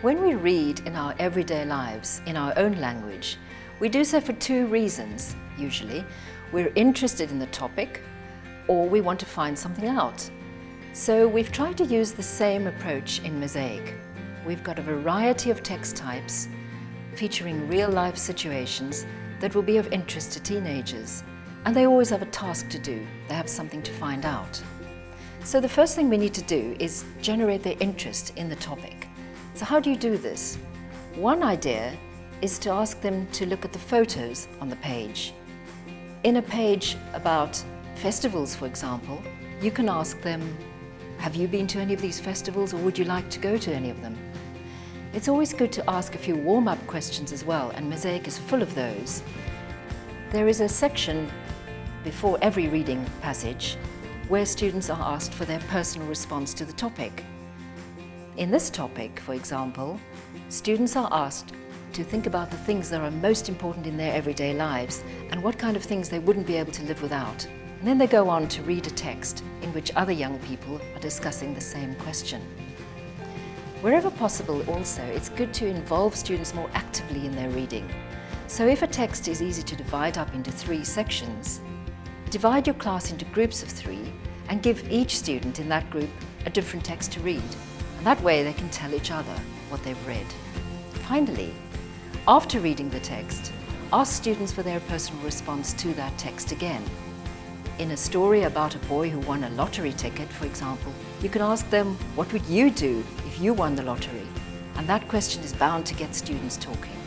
When we read in our everyday lives, in our own language, we do so for two reasons, usually. We're interested in the topic, or we want to find something out. So we've tried to use the same approach in Mosaic. We've got a variety of text types featuring real-life situations that will be of interest to teenagers. And they always have a task to do. They have something to find out. So the first thing we need to do is generate their interest in the topic. So how do you do this? One idea is to ask them to look at the photos on the page. In a page about festivals, for example, you can ask them, have you been to any of these festivals, or would you like to go to any of them? It's always good to ask a few warm-up questions as well, and Mosaic is full of those. There is a section before every reading passage where students are asked for their personal response to the topic. In this topic, for example, students are asked to think about the things that are most important in their everyday lives and what kind of things they wouldn't be able to live without. And then they go on to read a text in which other young people are discussing the same question. Wherever possible also, it's good to involve students more actively in their reading. So if a text is easy to divide up into 3 sections, divide your class into groups of 3 and give each student in that group a different text to read. And that way they can tell each other what they've read. Finally, after reading the text, ask students for their personal response to that text again. In a story about a boy who won a lottery ticket, for example, you can ask them, what would you do if you won the lottery? And that question is bound to get students talking.